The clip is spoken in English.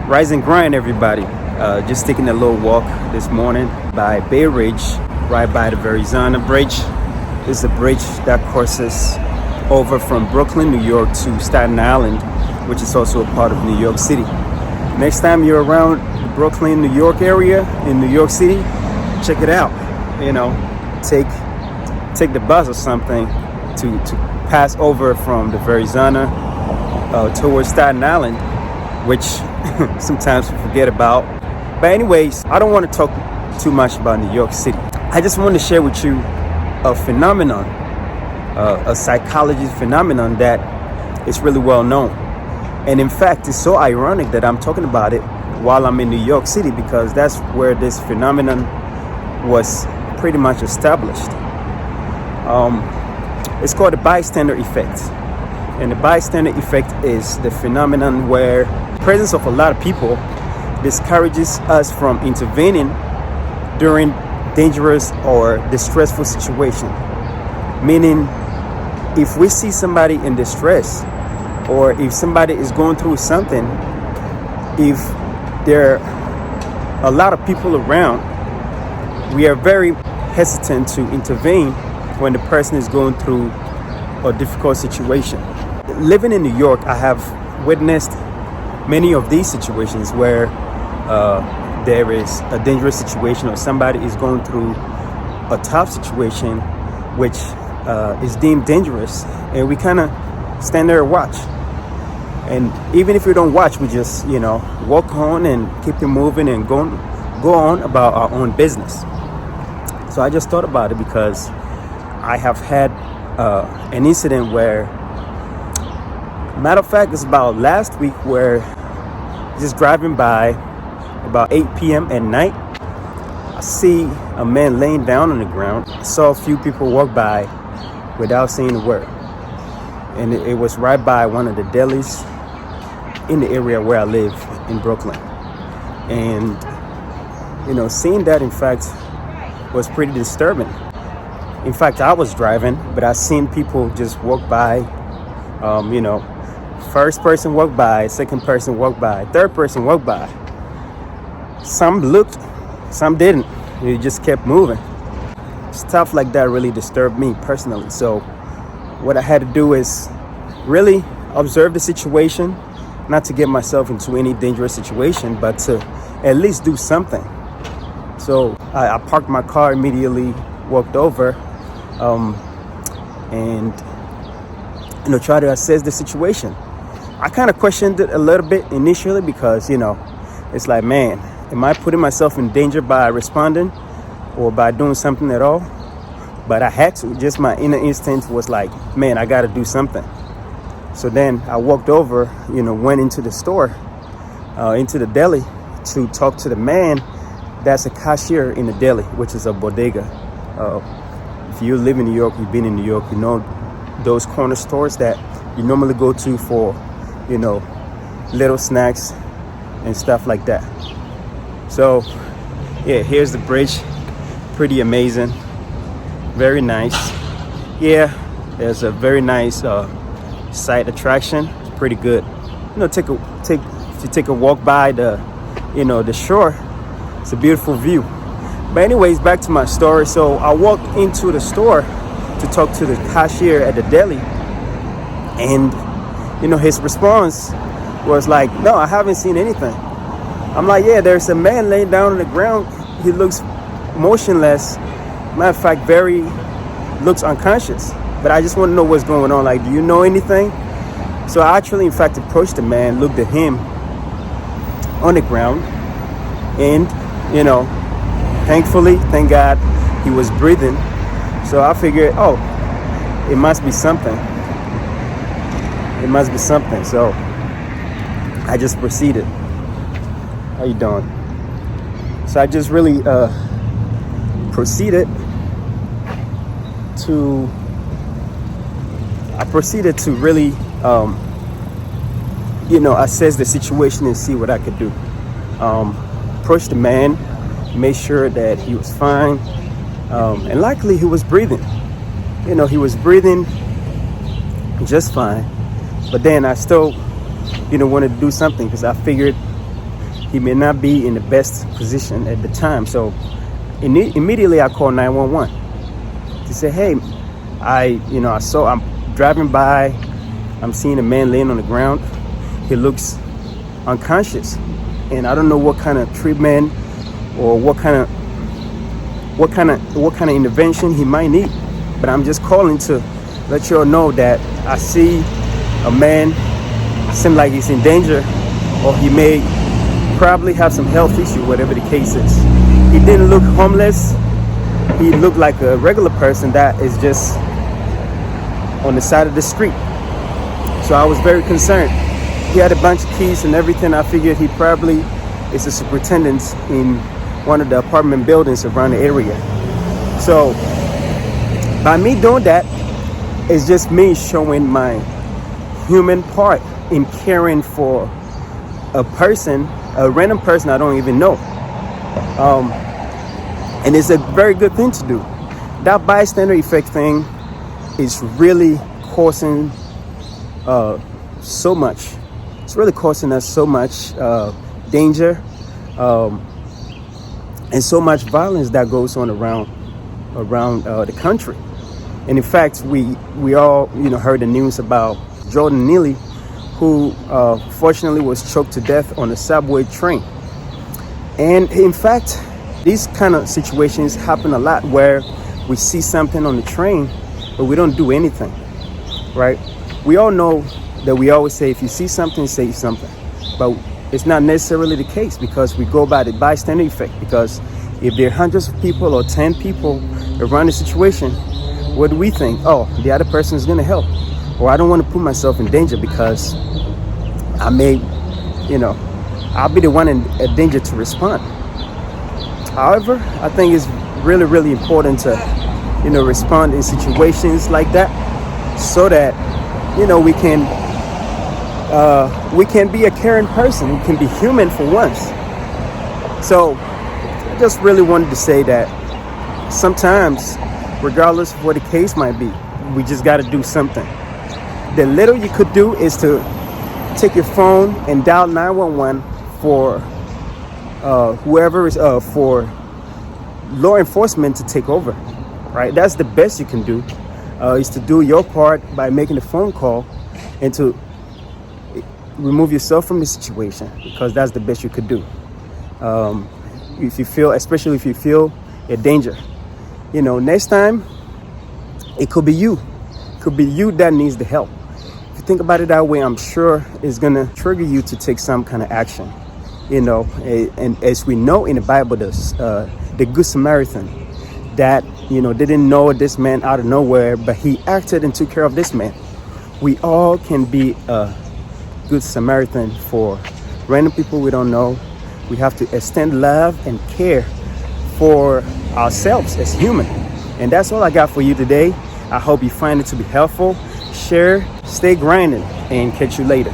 Rise and grind, everybody. Just taking a little walk this morning by Bay Ridge, right by the Verizona Bridge. This is a bridge that crosses over from Brooklyn, New York to Staten Island, which is also a part of New York City. Next time you're around the Brooklyn, New York area in New York City, check it out. You know, take the bus or something to pass over from the Verizona towards Staten Island, which sometimes we forget about. But anyways, I don't want to talk too much about New York City. I just want to share with you a phenomenon, a psychology phenomenon that is really well known. And in fact, it's so ironic that I'm talking about it while I'm in New York City, because that's where this phenomenon was pretty much established. It's called the bystander effect. And the bystander effect is the phenomenon where the presence of a lot of people discourages us from intervening during dangerous or distressful situation. Meaning, if we see somebody in distress, or if somebody is going through something, if there are a lot of people around, we are very hesitant to intervene when the person is going through a difficult situation. Living in New York, I have witnessed many of these situations where there is a dangerous situation or somebody is going through a tough situation which is deemed dangerous, and we kind of stand there and watch. And even if we don't watch, we just, walk on and keep it moving and go on about our own business. So I just thought about it because I have had an incident where, matter of fact, it's about last week, where just driving by about 8 p.m. at night, I see a man laying down on the ground. I saw a few people walk by without saying a word. And it was right by one of the delis in the area where I live in Brooklyn. And, seeing that, in fact, was pretty disturbing. In fact, I was driving, but I seen people just walk by. First person walked by, second person walked by, third person walked by. Some looked, some didn't. It just kept moving. Stuff like that really disturbed me personally. So what I had to do is really observe the situation, not to get myself into any dangerous situation, but to at least do something. So I parked my car immediately, walked over, and try to assess the situation. I kind of questioned it a little bit initially because, it's like, man, am I putting myself in danger by responding or by doing something at all? But I had to. Just my inner instinct was like, man, I got to do something. So then I walked over, went into the store, into the deli, to talk to the man that's a cashier in the deli, which is a bodega. If you live in New York, you've been in New York, you know those corner stores that you normally go to for, little snacks and stuff like that. So, yeah, here's the bridge. Pretty amazing. Very nice. Yeah, there's a very nice site attraction. It's pretty good. If you take a walk by the shore, it's a beautiful view. But anyways, back to my story. So I walked into the store to talk to the cashier at the deli, and his response was like, no, I haven't seen anything. I'm like, yeah, there's a man laying down on the ground. He looks motionless. Matter of fact, looks unconscious. But I just want to know what's going on. Like, do you know anything? So I actually, in fact, approached the man, looked at him on the ground, and thankfully, thank God, he was breathing. So I figured, it must be something. It must be something. So I just proceeded. How you doing? So I just really proceeded to really assess the situation and see what I could do. Approached the man, made sure that he was fine, and luckily he was breathing. He was breathing just fine. But then I still, wanted to do something, because I figured he may not be in the best position at the time. So immediately I called 911 to say, hey, I'm driving by, I'm seeing a man laying on the ground. He looks unconscious, and I don't know what kind of treatment or what kind of intervention he might need. But I'm just calling to let you all know that I see a man seem like he's in danger, or he may probably have some health issue, whatever the case is. He didn't look homeless. He looked like a regular person that is just on the side of the street. So I was very concerned. He had a bunch of keys and everything. I figured he probably is a superintendent in one of the apartment buildings around the area. So by me doing that, it's just me showing my human part in caring for a person, a random person I don't even know. And it's a very good thing to do. That bystander effect thing is really causing so much. It's really causing us so much danger and so much violence that goes on around the country. And in fact, we all heard the news about Jordan Neely, who fortunately was choked to death on a subway train. And in fact, these kind of situations happen a lot, where we see something on the train, but we don't do anything, right? We all know that we always say, if you see something, say something. But it's not necessarily the case, because we go by the bystander effect. Because if there are hundreds of people or 10 people around the situation, what do we think? Oh, the other person is going to help. Or I don't want to put myself in danger because I may, I'll be the one in danger to respond. However, I think it's really, really important to, respond in situations like that, so that, we can be a caring person. We can be human for once. So I just really wanted to say that sometimes, regardless of what the case might be, we just got to do something. The little you could do is to take your phone and dial 911 for whoever is for law enforcement to take over, right? That's the best you can do, is to do your part by making a phone call and to remove yourself from the situation, because that's the best you could do. Especially if you feel a danger, next time it could be you. It could be you that needs the help. If you think about it that way, I'm sure it's gonna trigger you to take some kind of action. And as we know in the Bible, the Good Samaritan that didn't know this man out of nowhere, but he acted and took care of this man. We all can be a Good Samaritan for random people we don't know. We have to extend love and care for ourselves as human. And that's all I got for you today. I hope you find it to be helpful. Share, stay grinding, and catch you later.